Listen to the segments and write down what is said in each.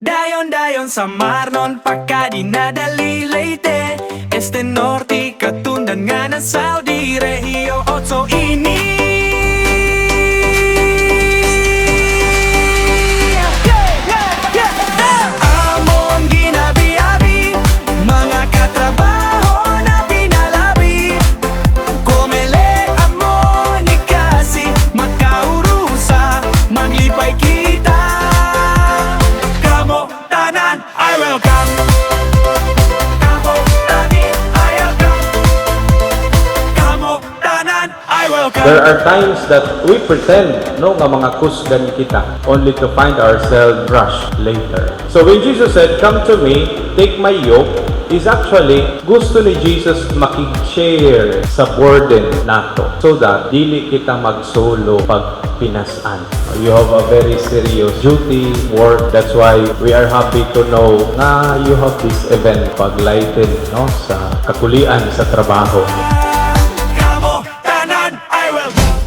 Dayon-dayon sa Marnon, pagka dinadali Leyte, Este Norte, katundan nga ng Saudi, Regio 8 ini. Amon ginabi-abi, mga katrabaho na pinalabi, Komele amon ikasi, makaurusa, maglipay kita. Kamo tanan, I welcome. Kamo tanin, I welcome. Kamo tanan, I welcome. There are times that we pretend nga mga kusgan kita only to find ourselves crushed later. So when Jesus said, "Come to me, take my yoke," is actually gusto ni Jesus makig-share sa burden nato so that dili kita magsolo pag pinasan. You have a very serious duty, work. That's why we are happy to know na you have this event paglighten sa kakulian sa trabaho. Kamo tanan, I welcome.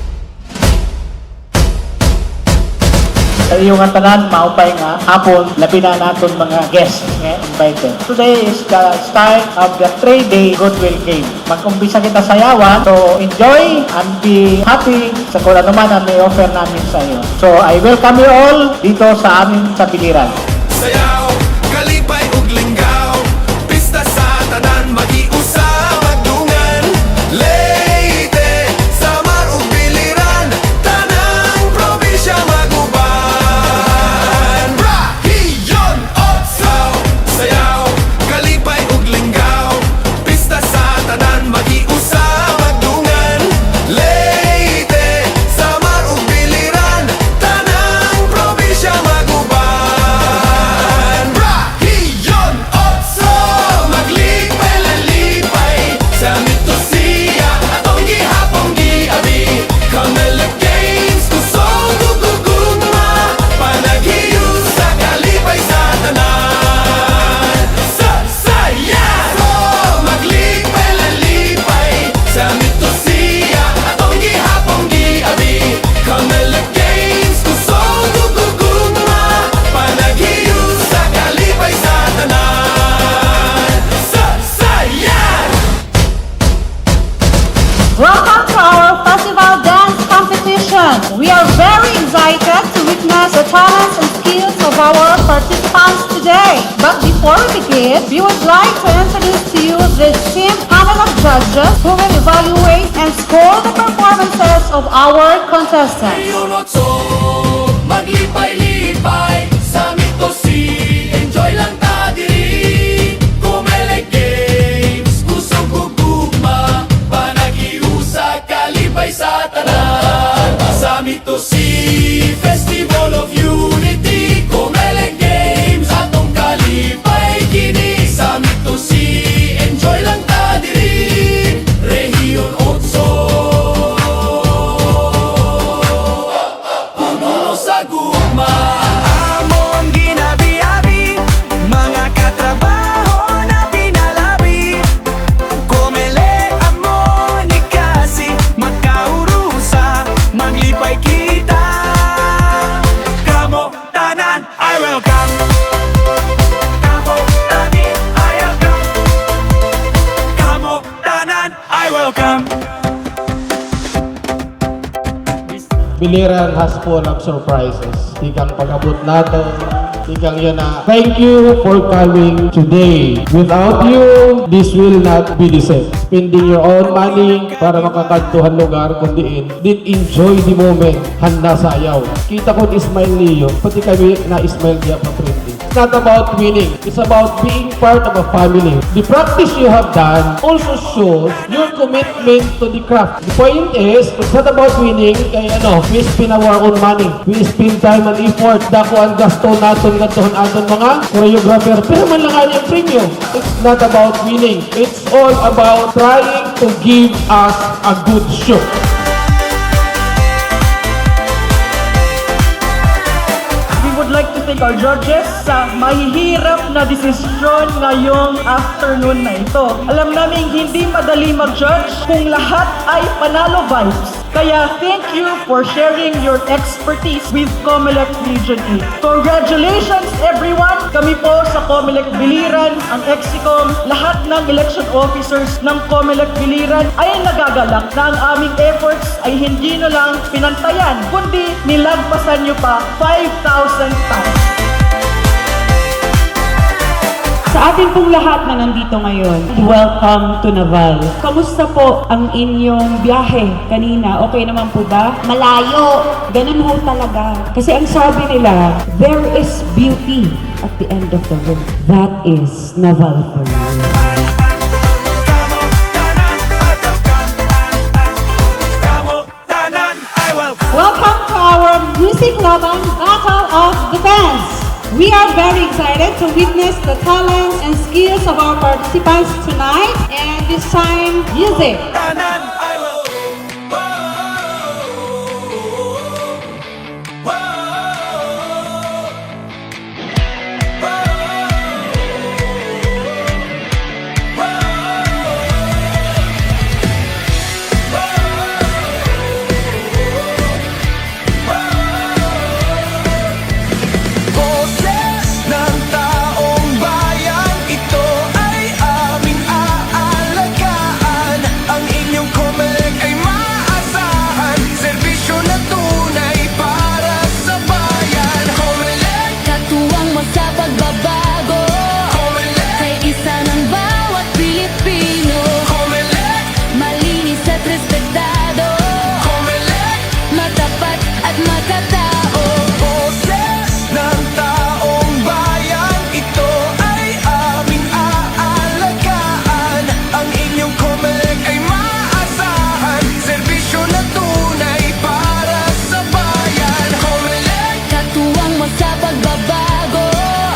Sa iyong nga tanan, maupay nga hapon, labi na natin mga guests nga invited. Today is the start of the 3-day Goodwill Game. Mag-umpisa kita sayawan, so enjoy and be happy sa kung ano man ang may offer namin sa iyo. So I welcome you all dito sa amin sa Biliran. Sayaw, kalipay ug linggaw, pista sa tanan, magiusa, magdungan, Leyte, Samar ug Biliran, tanang probinsya maguban. Rahiyon Otsaw, sayaw, kalipay ug linggaw, pista sa tanan, magiusa, magdungan, Leyte, Samar ug Biliran, tanang probinsya maguban. Rahiyon Otsaw, maglipay-lalipay sa mitosiya, atong gihapong giabi, Commonwealth Games, kusog ug gugma, panaghiyo sa kalipay sa tanan. Sa sayan, maglipay-lalipay sa mitosiya, atong gihapong giabi, Commonwealth Games, kusog ug gugma, panaghiyo sa kalipay sa tanan. Sa sayan. Welcome to our festival dance competition. We are very excited to witness the talents and skills of our participants today. But before we begin, we would like to introduce to you the esteemed panel of judges who will evaluate and score the performances of our contestants. Yunotso, maglipay-lipay sa mitosi, enjoy lang ta diri. Komele Games, kusog ug gugma, panaghiusa, kalipay sa tanan. Sa mitosi, Festival of Unity, Komele Games, atong kalipay kini. Sa mitosi, enjoy lang ta diri. Region 8 puno sa gugma. Amon ginabi-abi, mga katrabaho na pinalabi, Komele amon ikasi, makaurusa, maglipay kita. Kamo tanan, I welcome. Kamo tanin, I welcome. Kamo tanan, I welcome. Biliran has full of surprises. Ikang pag-abot nato, ikang yun na, thank you for coming today. Without you, this will not be the same. Spending your own money para makakantuhan lugar, kundi din enjoy the moment, handa sa ayaw. Kita ko ni Ismail Leo, pati kami na Ismail Dia pa-friendly. It's not about winning, it's about being part of a family. The practice you have done also shows your commitment to the craft. The point is, it's not about winning, kaya we spend our own money. We spend time and effort. Dako ang gasto natin gatuhan aton mga choreographer. Pero man lang ang premium. It's not about winning. It's all about trying to give us a good show. We would like to thank our judges sa mahihirap na desisyon ngayong afternoon na ito. Alam namin hindi madali mag-judge kung lahat ay panalo vibes. Kaya thank you for sharing your expertise with Comelec Region 8. Congratulations everyone COMELEC Biliran, ang EXICOM, lahat ng election officers ng COMELEC Biliran ay nagagalak na ang aming efforts ay hindi nyo lang pinantayan, kundi nilagpasan nyo pa 5,000 times. Sa atin pong lahat na nandito ngayon, welcome to Naval. Kamusta po ang inyong biyahe kanina? Okay naman po ba? Malayo! Ganun ho talaga. Kasi ang sabi nila, there is beauty at the end of the road. That is Naval for you. Welcome to our Music Laban Battle of the Bands. We are very excited to witness the talents and skills of our participants tonight, and this time, music. Boses ng taong bayan, ito ay aming aalagaan. Ang inyong COMELEC ay maasahan, serbisyo na tunay para sa bayan. COMELEC, Katuwang mo sa pagbabago, COMELEC, kay isa ng bawat Pilipino. COMELEC, Malinis at respetado, COMELEC, matapat at makatao. boses ng taong bayan, ito ay aming aalagaan. Ang inyong COMELEC ay maasahan, serbisyo na tunay para sa bayan. COMELEC, Katuwang mo sa pagbabago,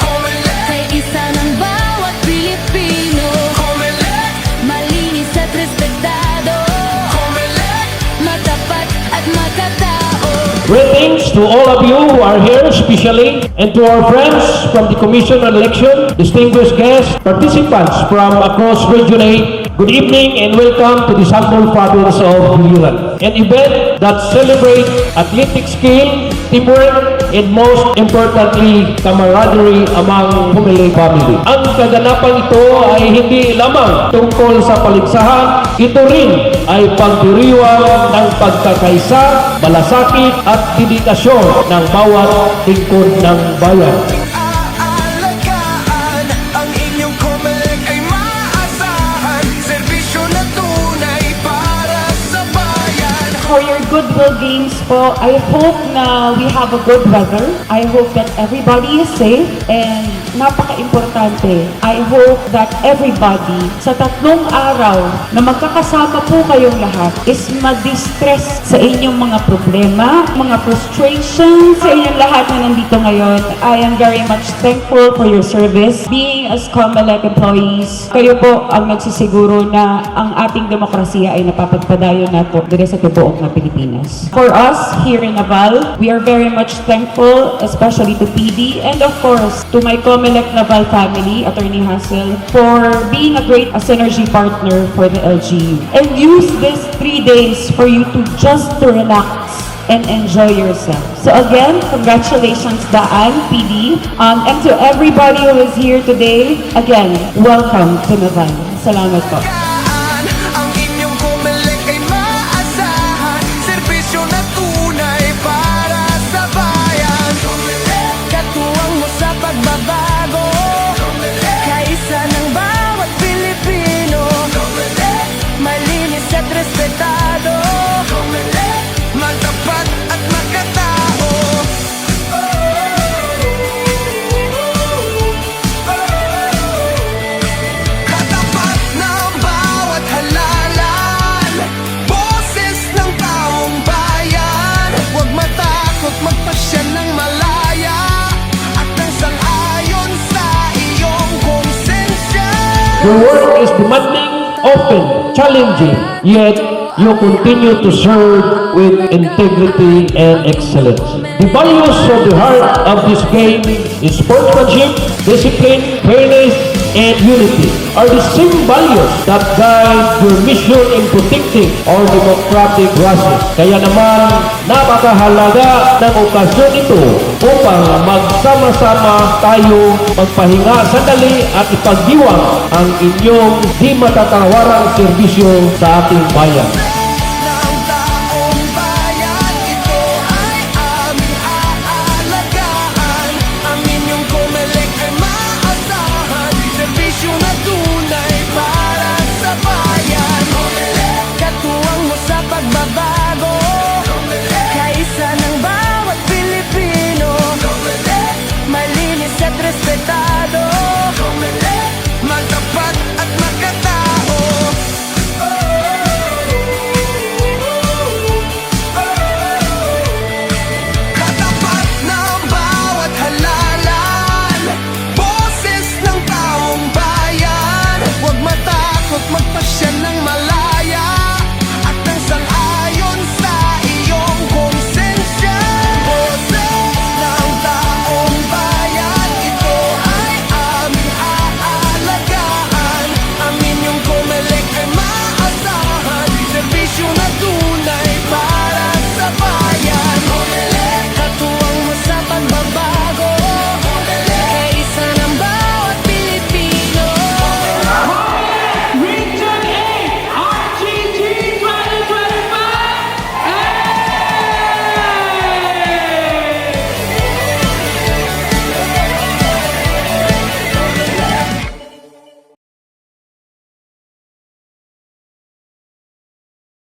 COMELEC, kay isa ng bawat Pilipino. COMELEC, Malinis at respetado, COMELEC, matapat at makatao. Greetings to all of you who are here, especially, and to our friends from the Commission on Election, distinguished guests, participants from across Region 8. Good evening and welcome to the Sanggol Province of Biliran, an event that celebrates athletic skill, teamwork, and most importantly, camaraderie among COMELEC family. Ang kaganapan ito ay hindi lamang tungkol sa paligsahan, ito rin ay pagdiriwang ng pagkakaisa, malasakit at dedikasyon ng bawat lingkod ng bayan. aalagaan. Ang inyong COMELEC ay maasahan, serbisyo na tunay para sa bayan. For your goodwill games po, I hope na we have a good weather. I hope that everybody is safe and napaka-importante, I hope that everybody sa 3 araw na magkakasama po kayong lahat is ma-distress sa inyong mga problema, mga frustrations, sa inyong lahat na nandito ngayon. I am very much thankful for your service. Being as COMELEC employees, kayo po ang nagsisiguro na ang ating demokrasiya ay napapagpadayon na po dire sa tubuok na Pilipinas. For us here in Naval, we are very much thankful, especially to PD and of course to my COMELEC Naval family, Attorney Hassel, for being a great synergy partner for the LGU. And use these 3 days for you to just to relax and enjoy yourself. So again, congratulations Daan, PD, and to everybody who is here today, again, welcome to Naval. Salamat po. Ang inyong COMELEC ay maasahan, serbisyo na tunay para sa bayan. Katuwang mo sa pagbabago, kaisa ng bawat Pilipino. Malinis at respetado, Matapat at makatao. Katapat ng bawat halalan, boses ng taong bayan. Huwag matakot magpasya ng malaya, at nang sang-ayon sa iyong konsensya. Your work is demanding, often challenging, yet you continue to serve with integrity and excellence. The values of the heart of this game is sportsmanship, discipline, fairness, and unity are the same values that guide your mission in protecting our democratic process. Kaya naman, napakahalaga ng okasyon ito upang magsama-sama tayo magpahinga sandali at ipagdiwang ang inyong di matatawarang serbisyo sa ating bayan.